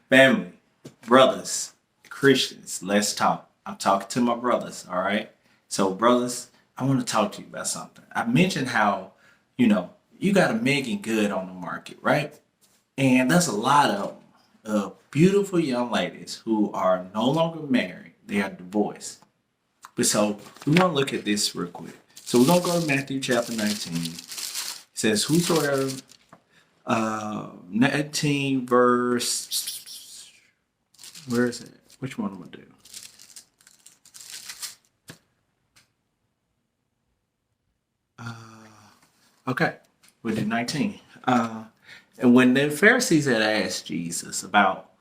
Family, brothers, Christians, let's talk. I'm talking to my brothers, all right? So, brothers, I want to talk to you about something. I mentioned how, you got a Megan Good on the market, right? And there's a lot of beautiful young ladies who are no longer married, they are divorced. But so, we want to look at this real quick. So, we're going to go to Matthew chapter 19. It says, whosoever 19 verse, where is it? Which one am I gonna do? Okay, we'll do 19. And when the Pharisees had asked Jesus about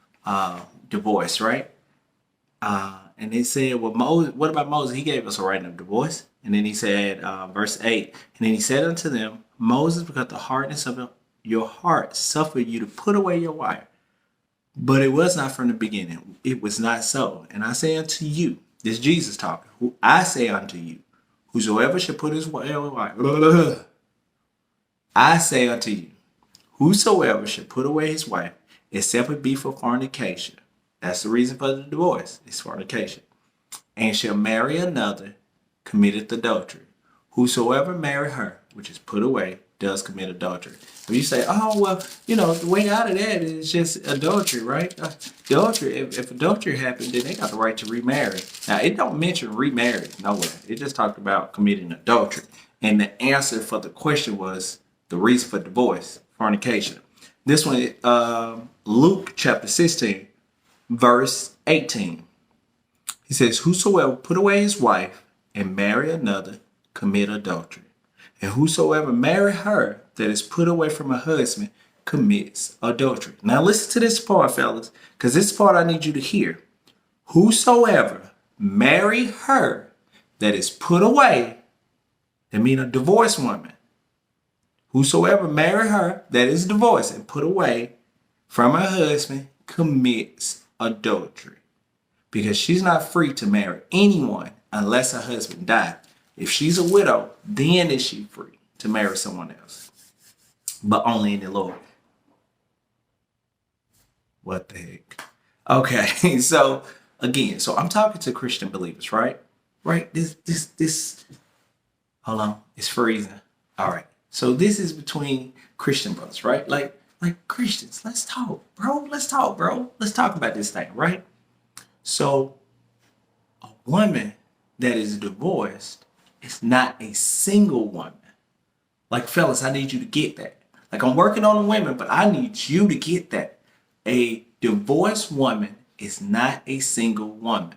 divorce, right? And they said, well, Moses, what about Moses? He gave us a writing of divorce. And then he said, verse 8, and then he said unto them, Moses, because the hardness of your heart suffered you to put away your wife. But it was not from the beginning. It was not so. And I say unto you, this is Jesus talking, who I say unto you, whosoever shall put his wife, I say unto you, whosoever should put away his wife, except it be for fornication. That's the reason for the divorce, it's fornication. And shall marry another, committeth adultery. Whosoever marry her, which is put away, does commit adultery. If you say, oh, well, the way out of that is just adultery, right? Adultery, if adultery happened, then they got the right to remarry. Now, it don't mention remarry nowhere. It just talked about committing adultery. And the answer for the question was the reason for divorce, fornication. This one, Luke chapter 16, verse 18. He says, whosoever put away his wife and marry another, commit adultery. And whosoever marry her that is put away from her husband commits adultery. Now listen to this part, fellas, because this part I need you to hear. Whosoever marry her that is put away, that means a divorced woman. Whosoever marry her that is divorced and put away from her husband commits adultery. Because she's not free to marry anyone unless her husband died. If she's a widow, then is she free to marry someone else. But only in the Lord. What the heck? Okay, so again, I'm talking to Christian believers, right? Right? This, hold on, it's freezing. All right. So this is between Christian brothers, right? Like Christians, let's talk, bro. Let's talk, bro. Let's talk about this thing, right? So a woman that is divorced is not a single woman. Like, fellas, I need you to get that. Like, I'm working on the women, but I need you to get that. A divorced woman is not a single woman.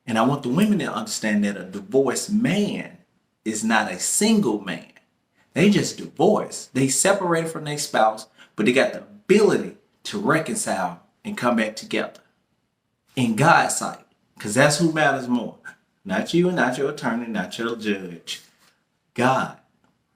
And I want the women to understand that a divorced man is not a single man. They just divorced. They separated from their spouse, but they got the ability to reconcile and come back together in God's sight, because that's who matters more. Not you, not your attorney, not your judge. God,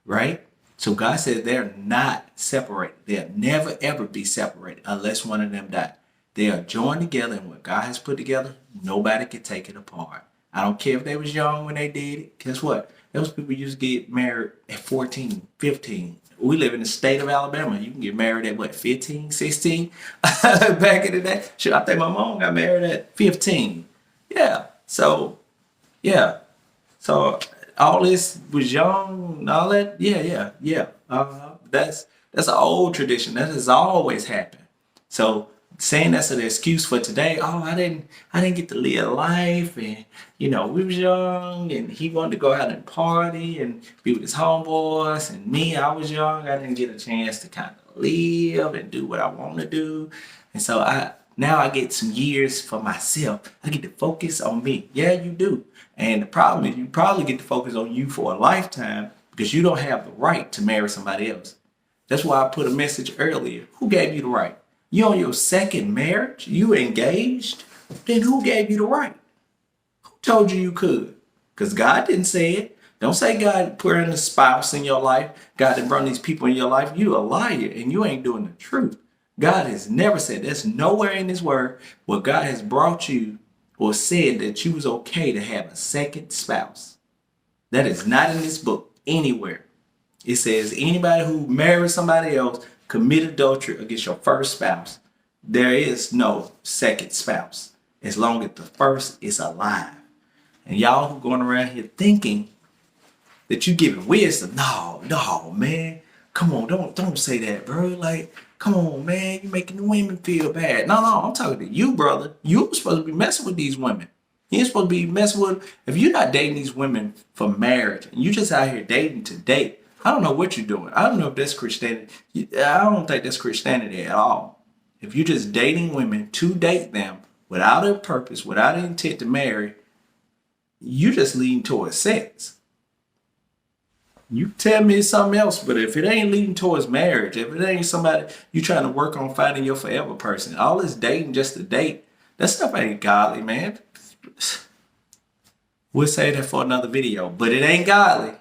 right? So God said they're not separated. They'll never, ever be separated unless one of them die. They are joined together, and what God has put together, nobody can take it apart. I don't care if they was young when they did it. Guess what? Those people used to get married at 14, 15. We live in the state of Alabama. You can get married at what, 15, 16? Back in the day. Sure, I think my mom got married at 15. Yeah. Yeah. So all this was young and all that. Yeah. That's an old tradition. That has always happened. So saying that's an excuse for today, oh, I didn't get to live life, and we was young and he wanted to go out and party and be with his homeboys, and me, I was young, I didn't get a chance to kind of live and do what I want to do. And so now I get some years for myself. I get to focus on me. Yeah, you do. And the problem is you probably get to focus on you for a lifetime because you don't have the right to marry somebody else. That's why I put a message earlier. Who gave you the right? You on your second marriage? You engaged? Then who gave you the right? Who told you could? Because God didn't say it. Don't say God put in a spouse in your life. God didn't bring these people in your life. You a liar and you ain't doing the truth. God has never said, there's nowhere in his word where God has brought you or said that you was okay to have a second spouse. That is not in this book anywhere. It says anybody who marries somebody else commit adultery against your first spouse. there is no second spouse as long as the first is alive. And y'all who going around here thinking that you giving wisdom, no, man. Come on, don't say that, bro. Like, come on, man. You making the women feel bad. No, I'm talking to you, brother. You supposed to be messing with these women. You ain't supposed to be messing with. If you're not dating these women for marriage, and you just out here dating to date, I don't know what you're doing. I don't know if that's Christianity. I don't think that's Christianity at all. If you're just dating women to date them without a purpose, without an intent to marry, you just leading towards sex. You tell me something else, but if it ain't leading towards marriage, if it ain't somebody you trying to work on finding your forever person, all this dating just to date, that stuff ain't godly, man. We'll save that for another video, but it ain't godly.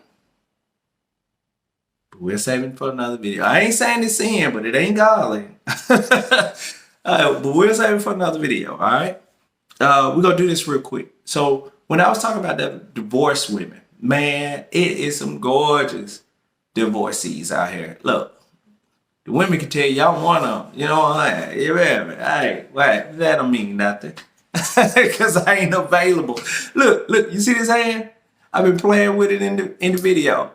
But we'll save it for another video. I ain't saying it's sin, but it ain't godly. All right, but we'll save it for another video, all right? We're going to do this real quick. So when I was talking about the divorced women, man, it is some gorgeous divorcees out here. Look, the women can tell you, y'all want them. You know what I'm saying? Hey, what? That don't mean nothing. Because I ain't available. Look, you see this hand? I've been playing with it in the video.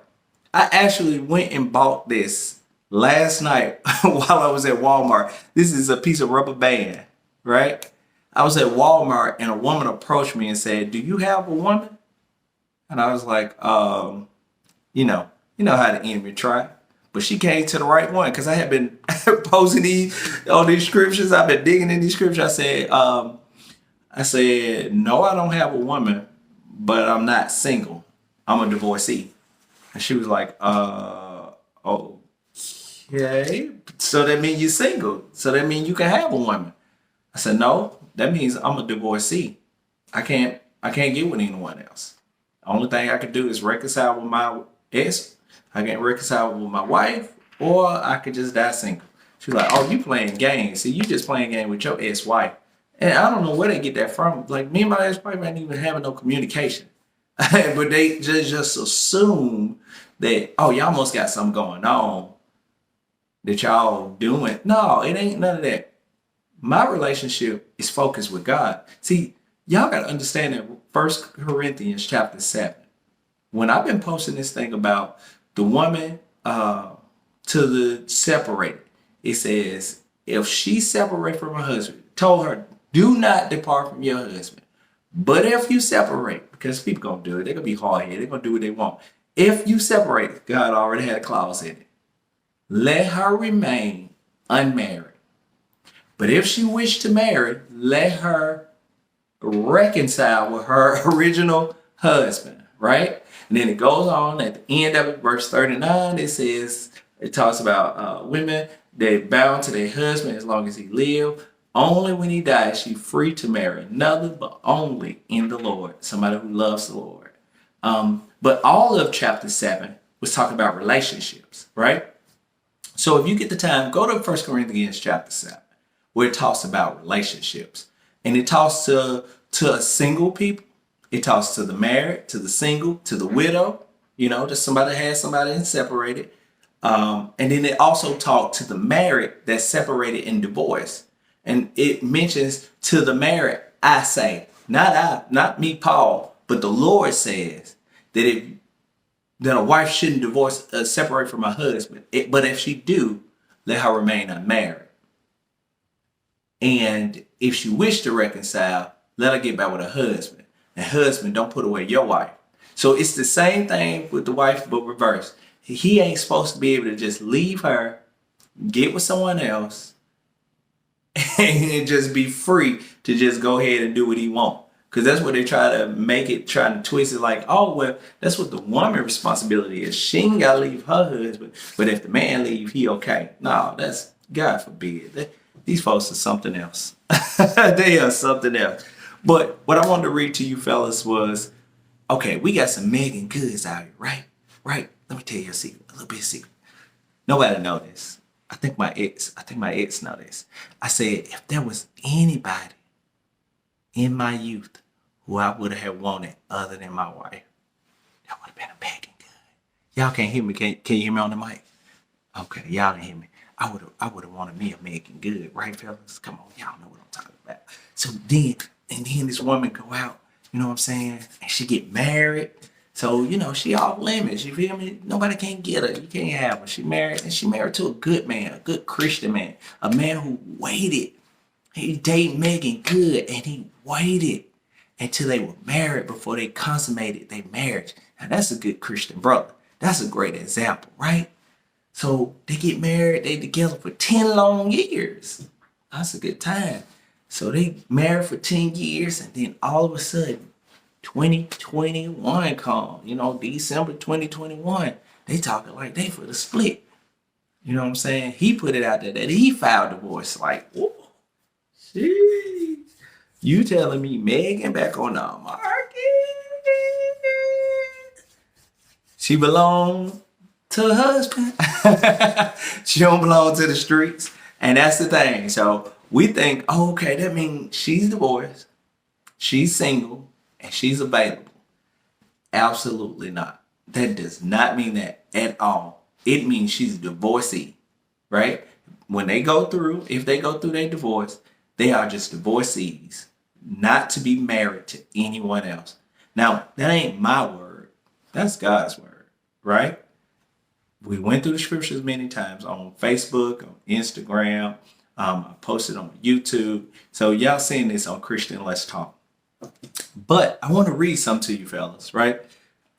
I actually went and bought this last night while I was at Walmart. This is a piece of rubber band, right? I was at Walmart and a woman approached me and said, "Do you have a woman?" And I was like, you know how the enemy try. But she came to the right one because I had been posting all these scriptures. I've been digging in these scriptures. I said, "No, I don't have a woman, but I'm not single. I'm a divorcee." And she was like, okay. So that means you're single. So that means you can have a woman. I said, "No, that means I'm a divorcee. I can't get with anyone else. The only thing I can do is reconcile with my ex. I can reconcile with my wife, or I could just die single." She's like, "Oh, you playing games. See, you just playing game with your ex-wife." And I don't know where they get that from. Like, me and my ex-wife ain't even having no communication. But they just assume that, oh, y'all must got something going on that y'all doing. No, it ain't none of that. My relationship is focused with God. See, y'all got to understand that 1 Corinthians chapter 7, when I've been posting this thing about the woman to the separated, it says, if she separate from her husband, told her, do not depart from your husband. But if you separate, because people going to do it, they're going to be hard-headed, they're going to do what they want. If you separate, God already had a clause in it. Let her remain unmarried. But if she wished to marry, let her reconcile with her original husband, right? And then it goes on at the end of it, verse 39, it talks about women, they're bound to their husband as long as he live. Only when he dies, she free to marry another, but only in the Lord, somebody who loves the Lord. But all of chapter 7 was talking about relationships, right? So if you get the time, go to 1 Corinthians chapter 7, where it talks about relationships. And it talks to single people. It talks to the married, to the single, to the widow, to somebody that has somebody and separated. And then it also talked to the married that's separated and divorced. And it mentions to the married, I say, not me, Paul, but the Lord says that a wife shouldn't separate from her husband. But if she do, let her remain unmarried. And if she wish to reconcile, let her get back with her husband. And husband, don't put away your wife. So it's the same thing with the wife, but reverse. He ain't supposed to be able to just leave her, get with someone else, and just be free to just go ahead and do what he wants. Because that's what they try to make it, trying to twist it like, oh, well, that's what the woman's responsibility is. She ain't got to leave her husband. But if the man leave, he okay. No, that's, God forbid. These folks are something else. They are something else. But what I wanted to read to you fellas was, okay, we got some Megan Goods out here, right? Right. Let me tell you a secret, a little bit of secret. Nobody know this. I think my ex know this. I said, if there was anybody in my youth who I would have wanted other than my wife, that would have been a Megan Good. Y'all can't hear me. Can you hear me on the mic? Okay, y'all can hear me. I would have wanted me a Megan Good, right, fellas? Come on, y'all know what I'm talking about. So then this woman go out, you know what I'm saying, and she get married. So, she off limits, you feel me? Nobody can get her. You can't have her. She married, and she married to a good man, a good Christian man, a man who waited. He dated Megan Good, and he waited until they were married before they consummated their marriage. Now, that's a good Christian brother. That's a great example, right? So they get married, they together for 10 long years. That's a good time. So they married for 10 years, and then all of a sudden, 2021 come, December 2021, they talking like they for the split. You know what I'm saying? He put it out there that he filed divorce. Like, whoa, jeez. You telling me Megan back on the market? She belong to her husband. She don't belong to the streets. And that's the thing. So we think, oh, okay, that means she's divorced, she's single, and she's available. Absolutely not. That does not mean that at all. It means she's a divorcee, right? When they go through, if they go through their divorce, they are just divorcees, not to be married to anyone else. Now, that ain't my word. That's God's word, right? We went through the scriptures many times on Facebook, on Instagram. I posted on YouTube. So y'all seen this on Christian Let's Talk. But I want to read something to you fellas, right?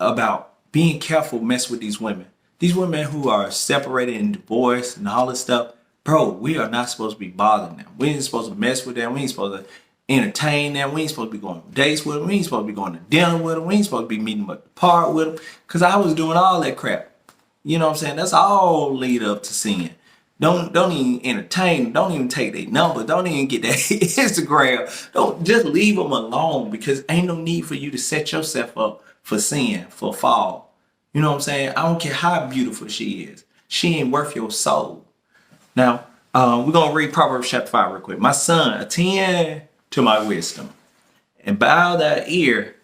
About being careful, mess with these women. These women who are separated and divorced and all this stuff. Bro, we are not supposed to be bothering them. We ain't supposed to mess with them. We ain't supposed to entertain them. We ain't supposed to be going on dates with them. We ain't supposed to be going to dinner with them. We ain't supposed to be meeting at the park with them. Because I was doing all that crap. You know what I'm saying? That's all lead up to sin. Don't even entertain. Don't even take their number. Don't even get their Instagram. Don't just leave them alone, because ain't no need for you to set yourself up for sin, for fall. You know what I'm saying? I don't care how beautiful she is. She ain't worth your soul. Now, we're going to read Proverbs chapter 5 real quick. My son, attend to my wisdom and bow thy ear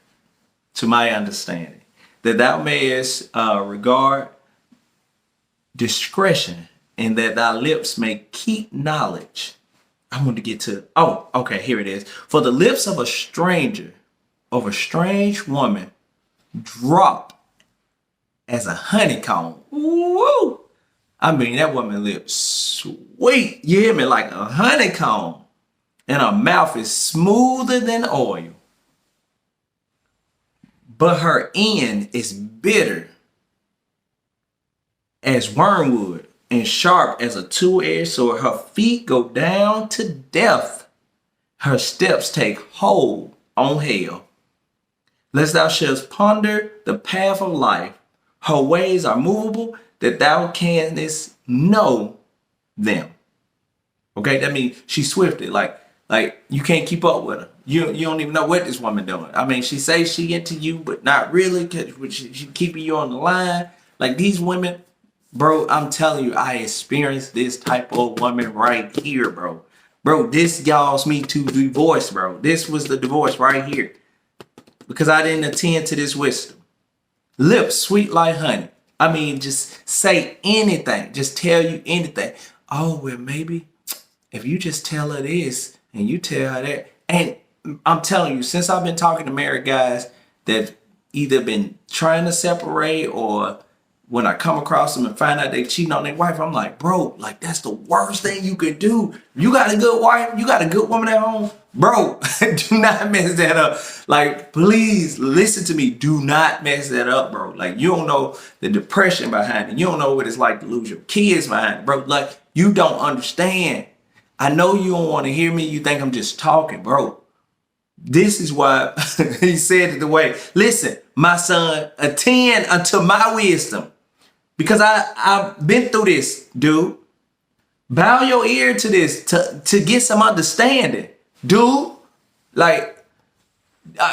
to my understanding, that thou mayest regard discretion, and that thy lips may keep knowledge. I want to get to, here it is. For the lips of a stranger, of a strange woman, drop as a honeycomb. Woo! I mean, that woman lips sweet. You hear me? Like a honeycomb. And her mouth is smoother than oil. But her end is bitter as wormwood and sharp as a two-edged sword. Her feet go down to death. Her steps take hold on hell. Lest thou shouldst ponder the path of life. Her ways are movable, that thou canst know them. Okay, that means she's swifted. Like you can't keep up with her. You don't even know what this woman doing. I mean, she says she into you, but not really, because she keeping you on the line. Like these women, bro, I'm telling you, I experienced this type of woman right here, bro. Bro, this y'all's me to divorce, bro. This was the divorce right here. Because I didn't attend to this wisdom. Lips sweet like honey. I mean, just say anything. Just tell you anything. Oh, well, maybe if you just tell her this and you tell her that. And I'm telling you, since I've been talking to married guys that either been trying to separate, or when I come across them and find out they cheating on their wife, I'm like, bro, like that's the worst thing you could do. You got a good wife, you got a good woman at home, bro, do not mess that up. Like, please listen to me. Do not mess that up, bro. Like, you don't know the depression behind it. You don't know what it's like to lose your kids behind it, bro. Like, you don't understand. I know you don't want to hear me. You think I'm just talking, bro. This is why he said it the way. Listen, my son, attend unto my wisdom. Because I've been through this, dude. Bow your ear to this to get some understanding, dude. Like,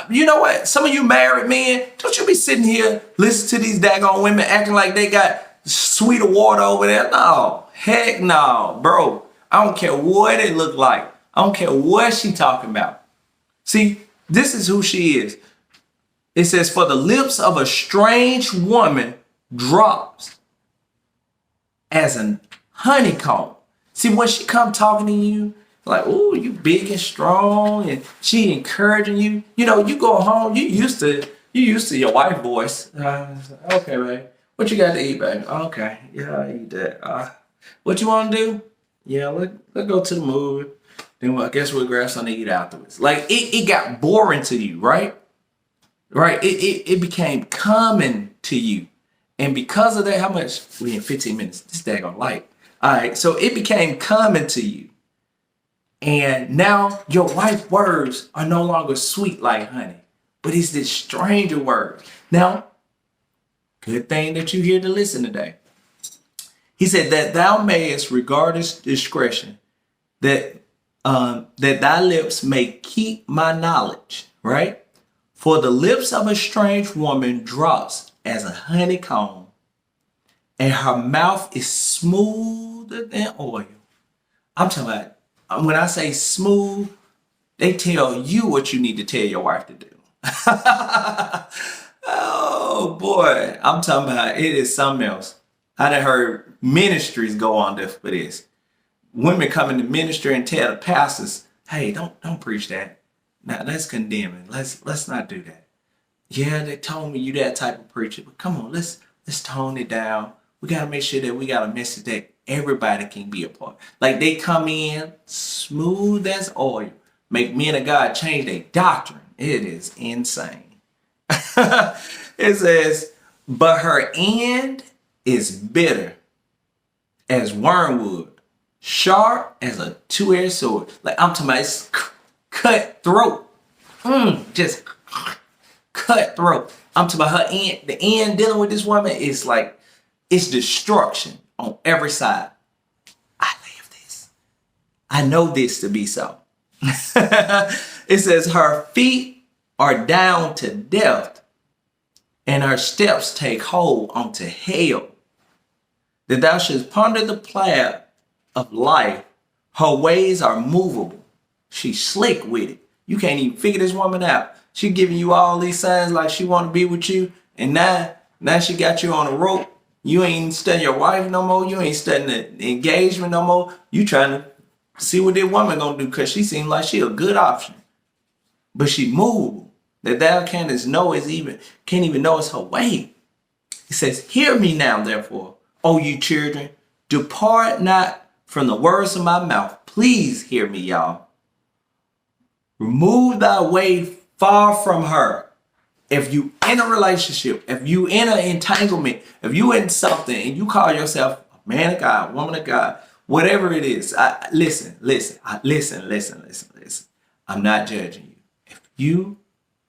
you know what? Some of you married men, don't you be sitting here listening to these daggone women acting like they got sweeter water over there. No, heck no, bro. I don't care what it look like. I don't care what she talking about. See, this is who she is. It says, for the lips of a strange woman drops as an honeycomb. See, when she come talking to you, like, oh, you big and strong, and she encouraging you. You know, you go home, you used to your wife voice. Okay, babe. What you got to eat, babe? Okay, yeah, I eat that. What you want to do? Yeah, let's go to the movie. Then I guess we'll grab something to eat afterwards. Like it got boring to you, right? Right? It became common to you. And because of that, how much? We in 15 minutes. This daggone light. All right, so it became common to you. And now your wife's words are no longer sweet like honey, but it's this stranger word. Now, good thing that you're here to listen today. He said that thou mayest regard his discretion, that thy lips may keep my knowledge, right? For the lips of a strange woman drops as a honeycomb, and her mouth is smoother than oil. I'm talking about, when I say smooth, they tell you what you need to tell your wife to do. Oh boy, I'm talking about, it is something else. I done heard ministries go on there for this. Women come into ministry and tell the pastors, hey, don't preach that. Now that's condemning. Let's not do that. Yeah, they told me you that type of preacher, but come on, let's tone it down. We gotta make sure that we got a message that everybody can be a part. Like they come in smooth as oil, make men of God change their doctrine. It is insane. It says, but her end is bitter as wormwood, sharp as a two-edged sword. Like I'm talking about, it's cutthroat. Just cutthroat. I'm talking about her end. The end dealing with this woman is like, it's destruction on every side. I live this. I know this to be so. It says her feet are down to death, and her steps take hold onto hell. That thou shouldst ponder the path of life. Her ways are movable. She's slick with it. You can't even figure this woman out. She giving you all these signs like she want to be with you, and now she got you on a rope. You ain't studying your wife no more. You ain't studying the engagement no more. You trying to see what this woman gonna do because she seems like she a good option, but she movable. That thou can't even know it's her way. He says, hear me now, therefore, O you children, depart not from the words of my mouth. Please hear me, y'all. Remove thy way far from her. If you in a relationship, if you in an entanglement, if you in something and you call yourself a man of God, woman of God, whatever it is, listen. I'm not judging you. If you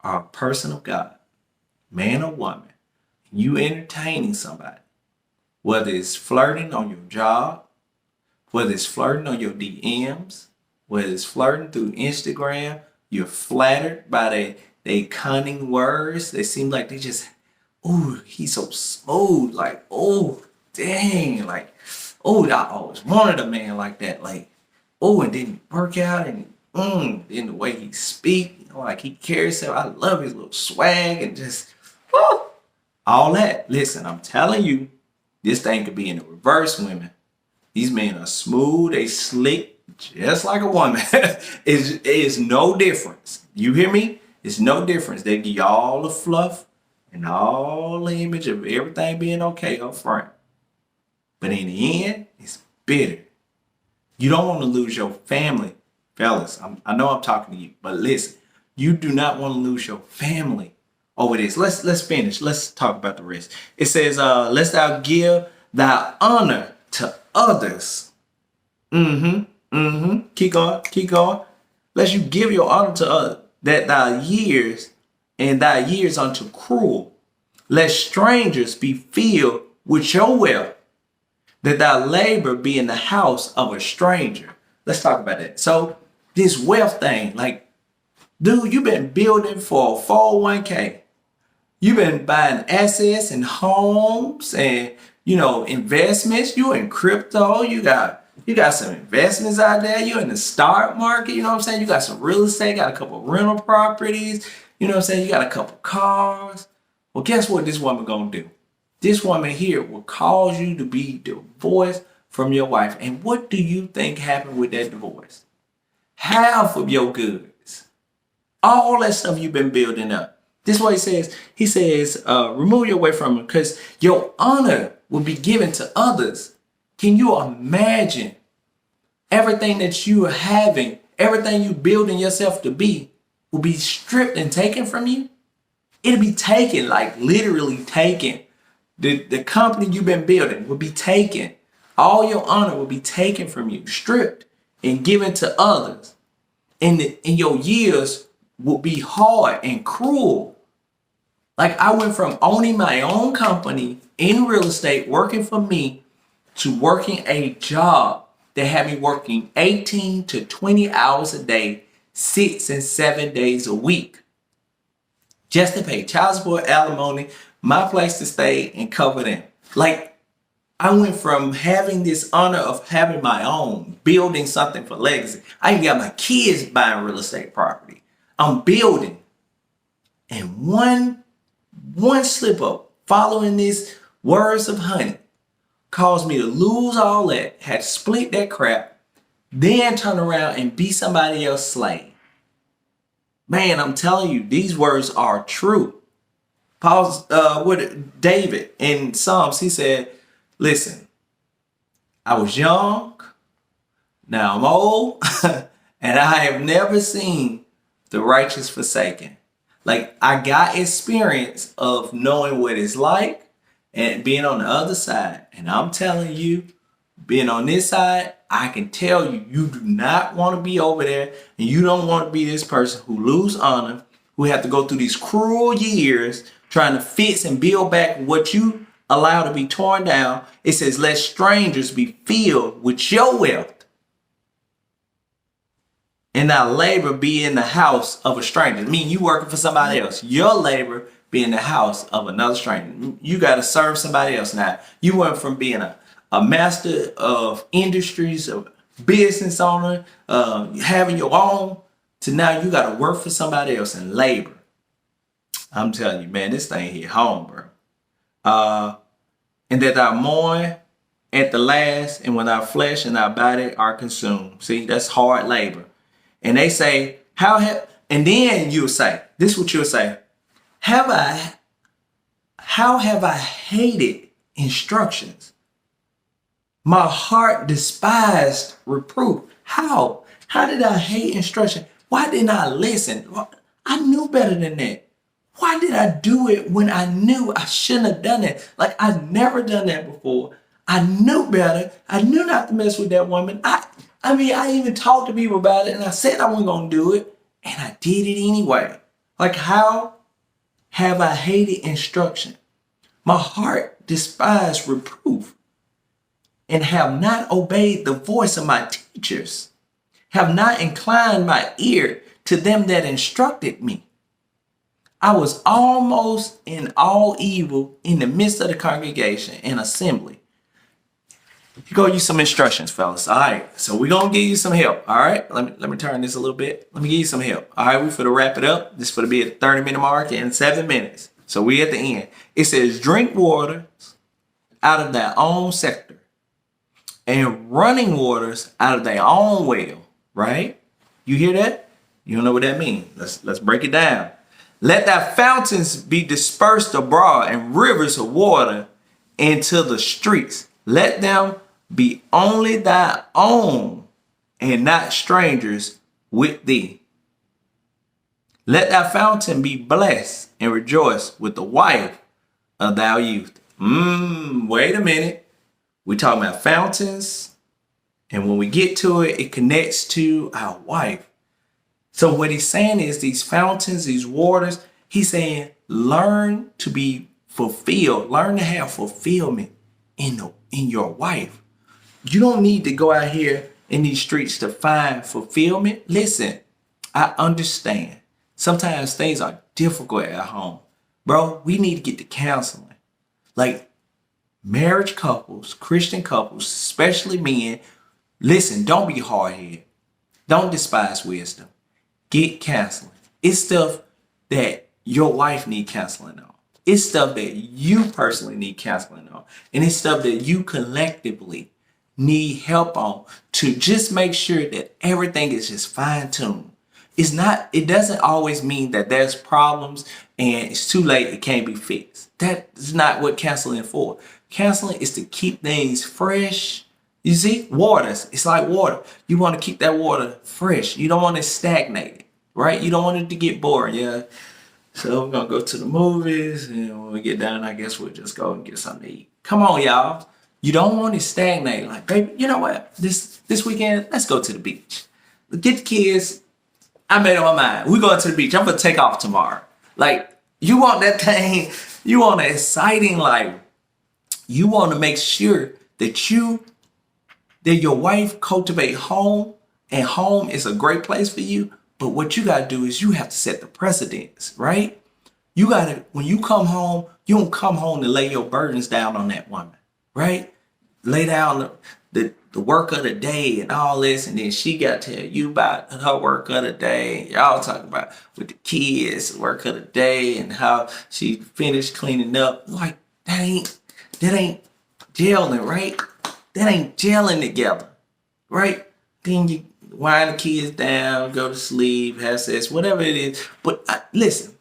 are a person of God, man or woman, you entertaining somebody, whether it's flirting on your job, whether it's flirting on your DMs, whether it's flirting through Instagram, you're flattered by they cunning words. They seem like they just, oh, he's so smooth. Like, oh, dang. Like, oh, I always wanted a man like that. Like, oh, and then work out and then the way he speak, you know, like he carries himself. I love his little swag and just, all that. Listen, I'm telling you, this thing could be in the reverse, women. These men are smooth, they slick, just like a woman. It's no difference. You hear me? It's no difference. They give you all the fluff and all the image of everything being okay up front. But in the end, it's bitter. You don't want to lose your family. Fellas, I know I'm talking to you, but listen, you do not want to lose your family over this. Let's finish. Let's talk about the rest. It says, lest thou give thy honor to others. Keep going. Lest you give your honor to others, that thy years unto cruel. Let strangers be filled with your wealth, that thy labor be in the house of a stranger. Let's talk about that. So this wealth thing, like, dude, you've been building for a 401k. You've been buying assets and homes and, investments. You in crypto. You got some investments out there. You in the stock market. You know what I'm saying? You got some real estate. Got a couple rental properties. You know what I'm saying? You got a couple cars. Well, guess what this woman gonna do? This woman here will cause you to be divorced from your wife. And what do you think happened with that divorce? Half of your goods. All that stuff you've been building up. This is what he says. He says, remove your way from it because your honor will be given to others. Can you imagine everything that you are having, everything you building yourself to be will be stripped and taken from you? It'll be taken, like literally taken. The company you've been building will be taken. All your honor will be taken from you, stripped and given to others. And your years will be hard and cruel. Like I went from owning my own company in real estate, working for me, to working a job that had me working 18 to 20 hours a day, 6 and 7 days a week, just to pay child support, alimony, my place to stay, and cover them. Like I went from having this honor of having my own, building something for legacy. I even got my kids buying real estate property. I'm building. And one slip up, following these words of honey, caused me to lose all that, had to split that crap, then turn around and be somebody else's slave. Man, I'm telling you, these words are true. Paul's, David in Psalms, he said, listen, I was young, now I'm old, and I have never seen the righteous forsaken. Like I got experience of knowing what it's like and being on the other side. And I'm telling you, being on this side, I can tell you, you do not want to be over there, and you don't want to be this person who lose honor, who have to go through these cruel years trying to fix and build back what you allow to be torn down. It says, let strangers be filled with your wealth, and thy labor be in the house of a stranger. I mean, you working for somebody else. Your labor be in the house of another stranger. You got to serve somebody else now. You went from being a master of industries, a business owner, having your own, to now you got to work for somebody else and labor. I'm telling you, man, this thing hit home, bro. And that I mourn at the last, and when our flesh and our body are consumed. See, that's hard labor. And they say, and then you'll say, this is what you'll say, how have I hated instructions? My heart despised reproof. How? How did I hate instruction? Why didn't I listen? I knew better than that. Why did I do it when I knew I shouldn't have done it? Like I'd never done that before. I knew better. I knew not to mess with that woman. I mean, I even talked to people about it, and I said I wasn't going to do it, and I did it anyway. Like, how have I hated instruction? My heart despised reproof, and have not obeyed the voice of my teachers, have not inclined my ear to them that instructed me. I was almost in all evil in the midst of the congregation and assembly. You go use some instructions, fellas. All right, so we're gonna give you some help. All right, let me turn this a little bit. Let me give you some help. All right, we finna wrap it up. This finna be a 30-minute mark in 7 minutes. So we at the end. It says, drink water out of their own sector, and running waters out of their own well. Right? You hear that? You don't know what that means. Let's break it down. Let thy fountains be dispersed abroad, and rivers of water into the streets. Let them be only thy own, and not strangers with thee. Let thy fountain be blessed, and rejoice with the wife of thy youth. Wait a minute. We're talking about fountains, and when we get to it, it connects to our wife. So what he's saying is these fountains, these waters, he's saying learn to be fulfilled, learn to have fulfillment in your wife. You don't need to go out here in these streets to find fulfillment. Listen, I understand. Sometimes things are difficult at home. Bro, we need to get to counseling. Like marriage couples, Christian couples, especially men, listen, don't be hard-headed. Don't despise wisdom. Get counseling. It's stuff that your wife needs counseling on. It's stuff that you personally need counseling on. And it's stuff that you collectively need help on to just make sure that everything is just fine tuned. It doesn't always mean that there's problems and it's too late, it can't be fixed. That is not what counseling is for. Counseling is to keep things fresh. You see, it's like water. You want to keep that water fresh. You don't want it stagnated, right? You don't want it to get boring. Yeah. So we're gonna go to the movies, and when we get done, I guess we'll just go and get something to eat. Come on, y'all. You don't want it stagnated. Like, baby, you know what? This weekend, let's go to the beach. Get the kids. I made up my mind. We're going to the beach. I'm gonna take off tomorrow. Like, you want that thing, you want an exciting life. You want to make sure that your wife cultivate home, and home is a great place for you. But what you gotta do is you have to set the precedence, right? You gotta, when you come home, you don't come home to lay your burdens down on that woman, right? Lay down the work of the day and all this, and then she got to tell you about her work of the day. Y'all talking about with the kids, work of the day, and how she finished cleaning up. Like, that ain't gelling, right? That ain't gelling together, right? Then you wind the kids down, go to sleep, have sex, whatever it is. But listen,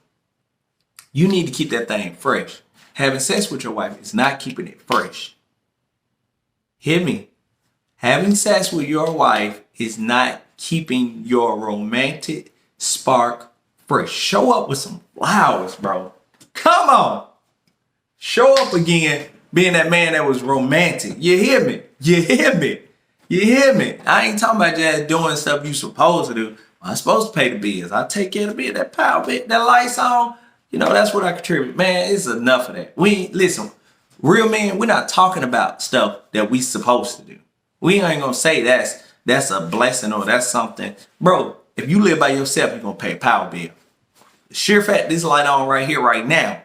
you need to keep that thing fresh. Having sex with your wife is not keeping it fresh. Hear me. Having sex with your wife is not keeping your romantic spark fresh. Show up with some flowers, bro. Come on. Show up again being that man that was romantic. You hear me? You hear me? You hear me? I ain't talking about just doing stuff you supposed to do. I'm supposed to pay the bills. I take care of the bill. That power bill, that lights on. You know, that's what I contribute. Man, it's enough of that. Listen, real men, we're not talking about stuff that we supposed to do. We ain't gonna say that's a blessing or that's something. Bro, if you live by yourself, you're gonna pay a power bill. Sheer fact, this light on right here, right now,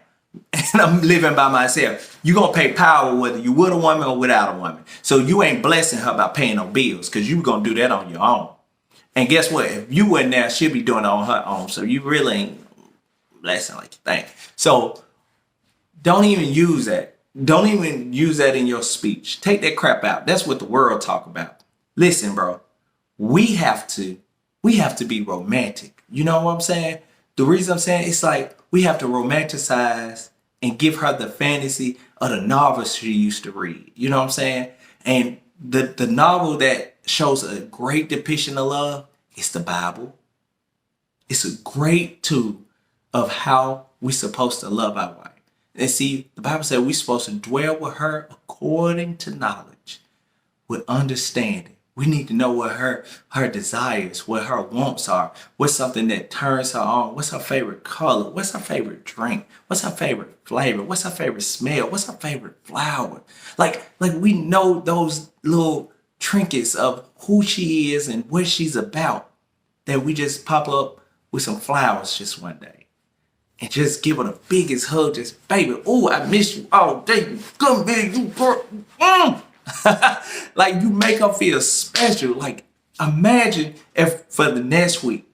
and I'm living by myself. You're gonna pay power whether you with a woman or without a woman. So you ain't blessing her by paying no bills, because you gonna do that on your own. And guess what? If you wasn't there, she'll be doing it on her own. So you really ain't blessing like you think. So don't even use that. Don't even use that in your speech. Take that crap out. That's what the world talk about. Listen, bro, we have to be romantic. You know what I'm saying? The reason I'm saying it's like we have to romanticize and give her the fantasy of the novels she used to read. You know what I'm saying? And the novel that shows a great depiction of love is the Bible. It's a great tool of how we're supposed to love our wife. And see, the Bible said we're supposed to dwell with her according to knowledge, with understanding. We need to know what her desires, what her wants are, what's something that turns her on, what's her favorite color, what's her favorite drink, what's her favorite flavor, what's her favorite smell, what's her favorite flower. Like we know those little trinkets of who she is and what she's about, that we just pop up with some flowers just one day. And just give her the biggest hug, just, baby, oh, I miss you all day. Come here, you girl. Like, you make her feel special. Like, imagine if for the next week,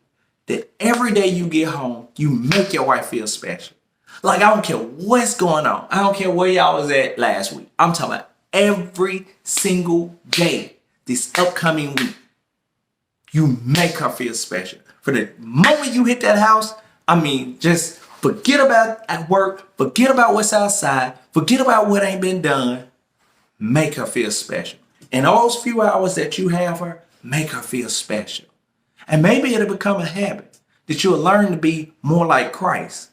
that every day you get home, you make your wife feel special. Like, I don't care what's going on. I don't care where y'all was at last week. I'm talking about every single day this upcoming week, you make her feel special. For the moment you hit that house, I mean, just forget about at work, forget about what's outside, forget about what ain't been done. Make her feel special. In those few hours that you have her, make her feel special. And maybe it'll become a habit that you'll learn to be more like Christ.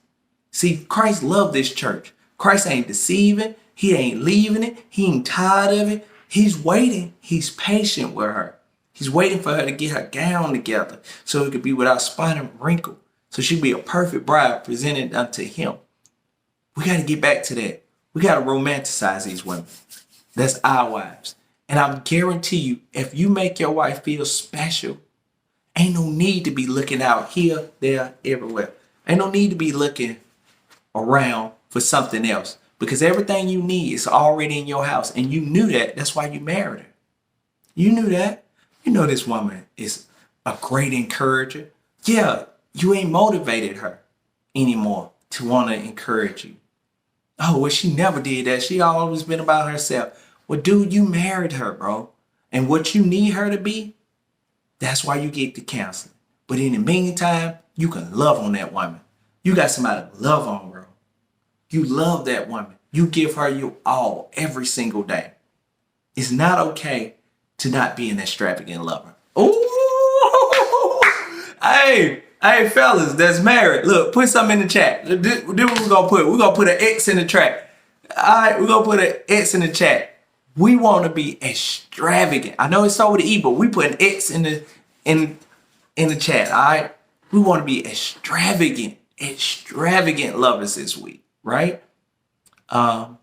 See, Christ loved this church. Christ ain't deceiving. He ain't leaving it. He ain't tired of it. He's waiting. He's patient with her. He's waiting for her to get her gown together so it could be without spot and wrinkle. So she'd be a perfect bride presented unto him. We got to get back to that. We got to romanticize these women. That's our wives. And I guarantee you, if you make your wife feel special, ain't no need to be looking out here, there, everywhere. Ain't no need to be looking around for something else, because everything you need is already in your house. And you knew that. That's why you married her. You knew that. You know this woman is a great encourager. Yeah, you ain't motivated her anymore to want to encourage you. Oh, well, she never did that. She always been about herself. Well, dude, you married her, bro. and what you need her to be, that's why you get the counseling. But in the meantime, you can love on that woman. You got somebody to love on, bro. You love that woman. You give her your all every single day. It's not okay to not be an extravagant lover. Ooh, hey, fellas that's married. Look, put something in the chat. This what we're gonna put. We're gonna put an X in the chat. All right, we're gonna put an X in the chat. We want to be extravagant. I know it's over the E, but we put an X in the chat. All right, we want to be extravagant lovers this week, right? To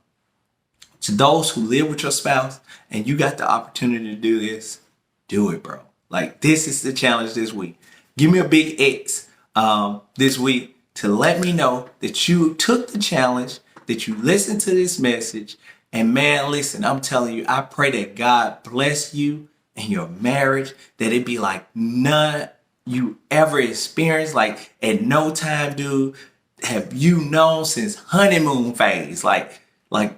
those who live with your spouse and you got the opportunity to do this, do it, bro. Like, this is the challenge this week. Give me a big X this week to let me know that you took the challenge, that you listened to this message. And man, listen, I'm telling you, I pray that God bless you and your marriage, that it be like none you ever experienced. Like, at no time, dude, have you known since honeymoon phase. Like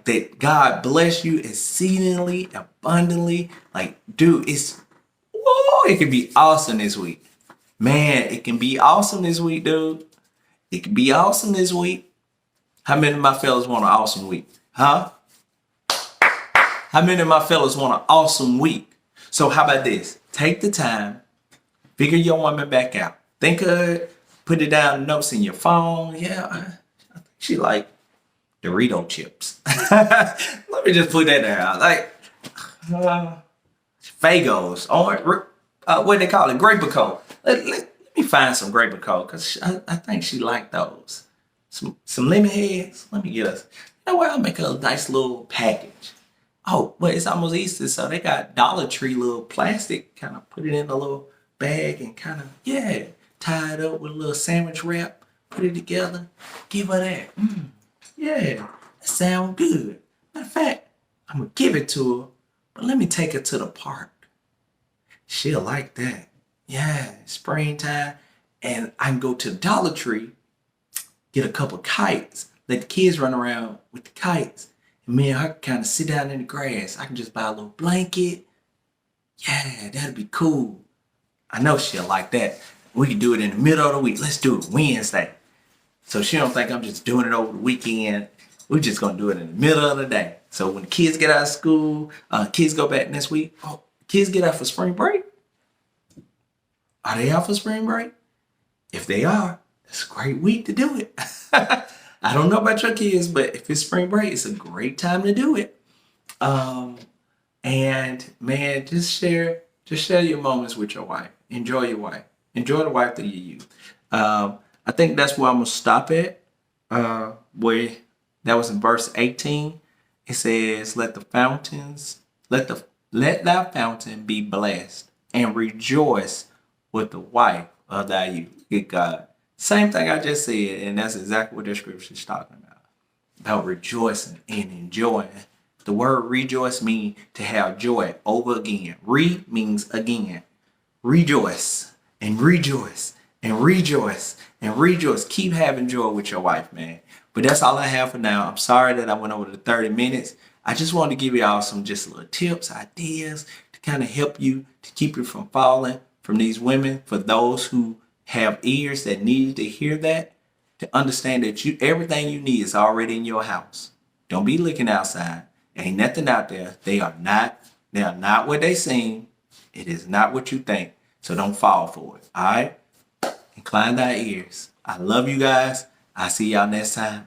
that God bless you exceedingly, abundantly. Like, dude, it can be awesome this week. Man, it can be awesome this week, dude. It can be awesome this week. How many of my fellas want an awesome week? Huh? How many of my fellas want an awesome week? So how about this? Take the time, figure your woman back out. Think of it, put it down, notes in your phone. Yeah, I think she like Dorito chips. Let me just put that down. Like, Fagos, orange, what they call it, Grape-A-Coke. Let me find some Grape-A-Coke, because I think she like those. Some lemon heads. Let me get us. You know what? I'll make a nice little package. Oh, but it's almost Easter, so they got Dollar Tree little plastic, kind of put it in a little bag and kind of, yeah, tie it up with a little sandwich wrap, put it together, give her that. Yeah, that sound good. Matter of fact, I'm going to give it to her, but let me take her to the park. She'll like that. Yeah, springtime. And I can go to the Dollar Tree, get a couple kites, let the kids run around with the kites. And me and her kind of sit down in the grass. I can just buy a little blanket. Yeah, that'd be cool. I know she'll like that. We can do it in the middle of the week. Let's do it Wednesday. So she don't think I'm just doing it over the weekend. We're just going to do it in the middle of the day. So when the kids get out of school, kids go back next week. Oh, kids get out for spring break? Are they out for spring break? If they are, it's a great week to do it. I don't know about your kids, but if it's spring break, it's a great time to do it. And man, just share your moments with your wife. Enjoy your wife. Enjoy the wife that you use. I think that's where I'm gonna stop at. Where that was in verse 18. It says, "Let thy fountain be blessed, and rejoice with the wife of thy youth." Good God. Same thing I just said, and that's exactly what the scripture is talking about rejoicing and enjoying. The word rejoice means to have joy over again. Means again. Rejoice and rejoice and rejoice and rejoice. Keep having joy with your wife, man. But that's all I have for now. I'm sorry that I went over the 30 minutes. I just wanted to give you all some just little tips, ideas to kind of help you to keep you from falling from these women. For those who have ears that need to hear that, to understand that everything you need is already in your house. Don't be looking outside. Ain't nothing out there. They are not what they seem. It is not what you think. So don't fall for it. All right? Incline thy ears. I love you guys. I'll see y'all next time.